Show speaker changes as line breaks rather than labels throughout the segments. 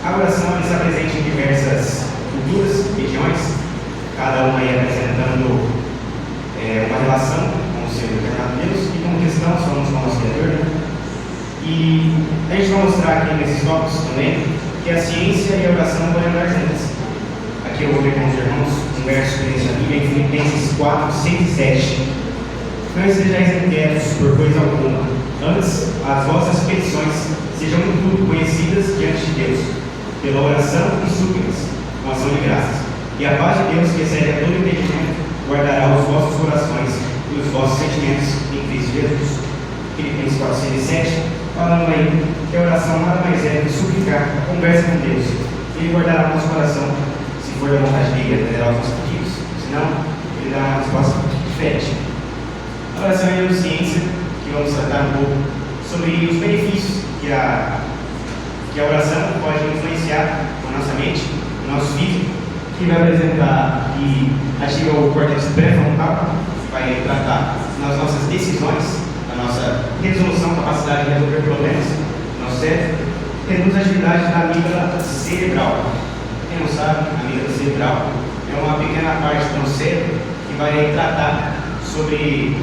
A oração ela está presente em diversas culturas, regiões, cada uma aí apresentando uma relação com o seu determinado Deus, e como cristãos somos com o nosso Criador. E a gente vai mostrar aqui nesses tópicos também que a ciência e a oração podem andar juntas. Aqui eu vou ler com os irmãos um verso da Bíblia em Filipenses 4, 6 e 7. Não estejais inquietos por coisa alguma, antes as vossas petições sejam em tudo conhecidas diante de Deus, pela oração e súplicas, com ação de graças. E a paz de Deus, que excede a todo entendimento, guardará os vossos corações e os vossos sentimentos em Cristo Jesus. Filipenses 4, 6 e 7, falando aí que a oração nada mais é do que suplicar, a conversa com Deus. Ele guardará o nosso coração, se for da vontade dele, atenderá os nossos pedidos, senão, ele dará uma resposta diferente. A oração é a neurociência, que vamos tratar um pouco sobre os benefícios que a oração pode influenciar na nossa mente, no nosso físico, que vai apresentar e ativa o córtex pré-frontal, que vai tratar nas nossas decisões, na nossa resolução, capacidade de resolver problemas no nosso cérebro, reduz a atividade da amígdala cerebral. Quem não sabe, a amígdala cerebral é uma pequena parte do nosso cérebro que vai tratar sobre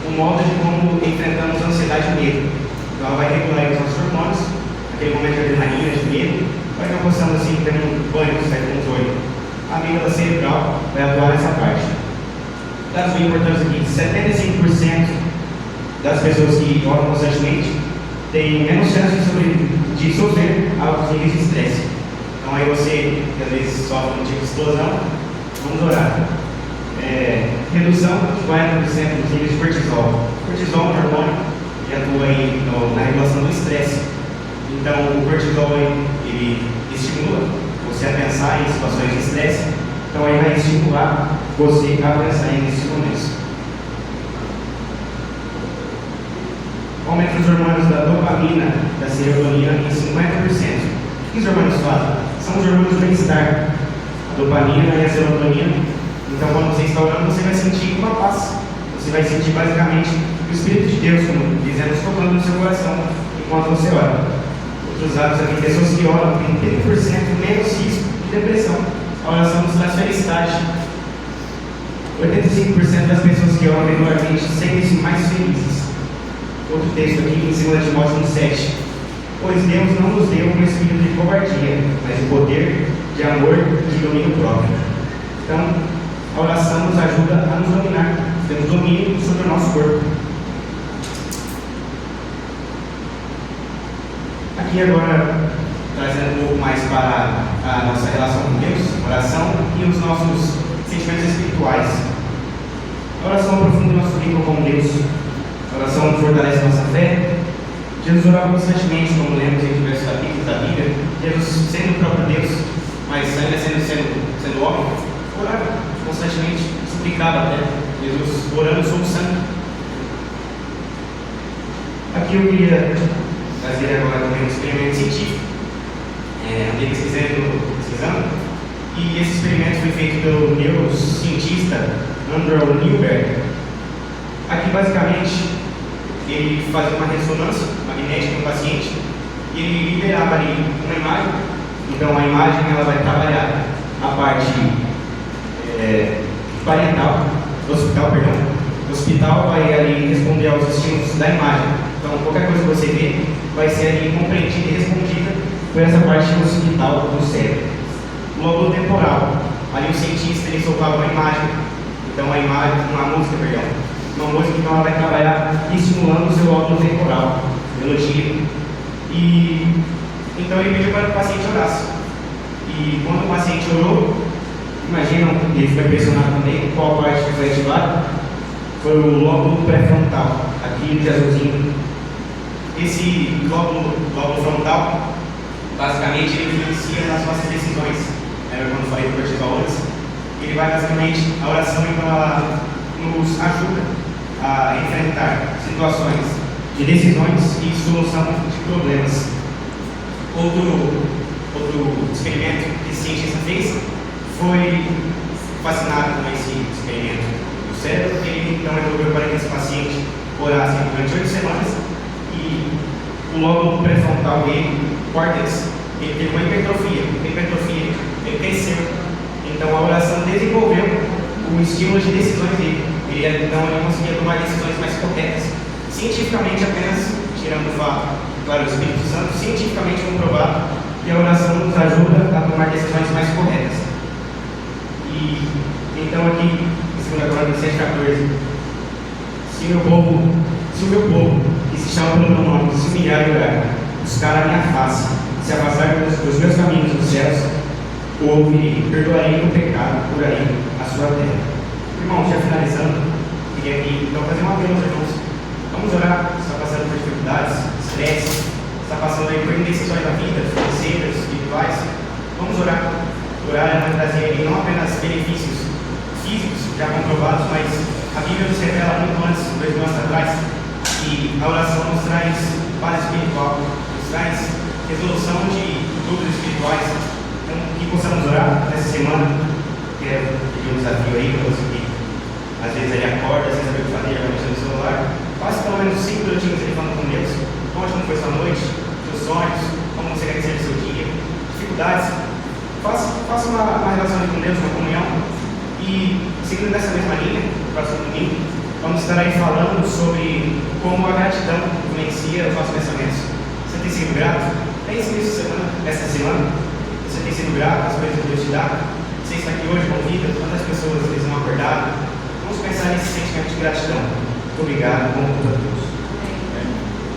o modo de como enfrentamos a ansiedade e medo. Então ela vai regular os nossos hormônios, aquele momento de adrenalina, de medo, para que não possamos assim ter um pânico, sair controle. A amígdala cerebral vai atuar nessa parte. Dados bem importantes aqui: 75% das pessoas que oram constantemente têm menos chance de sofrer altos níveis de estresse. Então aí você, que às vezes sofre um tipo de explosão, vamos orar. Redução de 40% dos níveis de cortisol. Cortisol é um hormônio que atua aí na regulação do estresse. Então o cortisol ele estimula você a pensar em situações de estresse. Então aí vai estimular você a pensar nesses momentos. Aumenta os hormônios da dopamina, da serotonina em 50%. O que os hormônios fazem? São os hormônios do bem-estar. A dopamina e a serotonina. Então, quando você está orando, você vai sentir uma paz. Você vai sentir basicamente o Espírito de Deus, como dizendo, tocando no seu coração enquanto você ora. Outros hábitos aqui, pessoas que oram têm 30% menos risco de depressão. A oração nos traz felicidade. 85% das pessoas que oram regularmente sentem-se mais felizes. Outro texto aqui em 2 Timóteo 7. Pois Deus não nos deu um espírito de covardia, mas de poder, de amor e de domínio próprio. Então, a oração nos ajuda a nos dominar, temos domínio sobre o nosso corpo. Aqui agora, trazendo um pouco mais para a nossa relação com Deus, oração e os nossos sentimentos espirituais. A oração aprofunda o nosso vínculo com Deus. A oração fortalece nossa fé. Jesus orava constantemente, como lemos em diversos capítulos da Bíblia. Jesus, sendo o próprio Deus, mas ainda sendo homem, orava constantemente, suplicava até. Jesus orando sobre o sangue. Aqui eu queria trazer agora também um experimento científico. Andei pesquisando, e esse experimento foi feito pelo neurocientista Andrew Newberg. Aqui basicamente ele fazia uma ressonância magnética no paciente e ele liberava ali uma imagem. Então a imagem ela vai trabalhar a parte parietal do hospital, O hospital vai ali responder aos estímulos da imagem. Então qualquer coisa que você vê vai ser ali compreendida e respondida por essa parte hospital do cérebro. O lóbulo temporal, ali o cientista ele soltava uma imagem. Então uma música, uma música que ela vai trabalhar estimulando o seu lóbulo temporal, melodia. E então ele pediu para que o paciente orasse. E quando o paciente orou, imaginam, ele foi impressionado também, qual parte que foi ativada? Foi o lóbulo pré-frontal, aqui de azulzinho. Esse lóbulo frontal, basicamente, ele influencia nas nossas decisões. Lembra quando eu falei do cortisol antes? Ele vai basicamente, a oração então ela nos ajuda a enfrentar situações de decisões e solução de problemas. Outro experimento que esse cientista fez foi fascinado com esse experimento do cérebro. Ele então resolveu para que esse paciente orasse durante 8 semanas e o lóbulo pré-frontal dele córtex, ele teve uma hipertrofia, ele cresceu. Então a oração desenvolveu o estímulo de decisões dele. Então ele conseguia tomar decisões mais corretas. Cientificamente, apenas tirando o fato, claro, o Espírito Santo, cientificamente comprovado que a oração nos ajuda a tomar decisões mais corretas. E então aqui, em 2 Crônicas 7,14, se o meu povo, que se chama pelo meu nome, se humilhar e orar, buscar a minha face, se afastar dos meus caminhos dos céus, o ouvirei, perdoarei o pecado, curarei a sua terra. Irmãos, já finalizando, queria aqui então fazer uma apelo aos irmãos. Vamos orar. Você está passando por dificuldades, estresse, está passando aí por indecisões da vida, financeiras, espirituais. Vamos orar. Orar vai trazer aí não apenas benefícios físicos já comprovados, mas a Bíblia nos revela muito antes, 2000 anos atrás, que a oração nos traz paz espiritual, nos traz resolução de dúvidas espirituais. Então, que possamos orar nessa semana. Quero pedir um desafio aí para você que às vezes ele acorda sem saber o que fazer, já vai mexer no celular. Passe pelo menos 5 minutinhos ele falando com Deus. Conte como foi sua noite, seus sonhos, como você quer que seja o seu dia, dificuldades. Faça uma relação com Deus, uma comunhão. E seguindo nessa mesma linha, no próximo domingo, vamos estar aí falando sobre como a gratidão influencia os nossos pensamentos. Você tem sido grato? Pense nisso essa semana. Você tem sido grato às coisas que Deus te dá? Você está aqui hoje com vida? Quantas pessoas às vezes não acordaram? Vamos pensar nesse sentimento de gratidão. Muito obrigado. Bom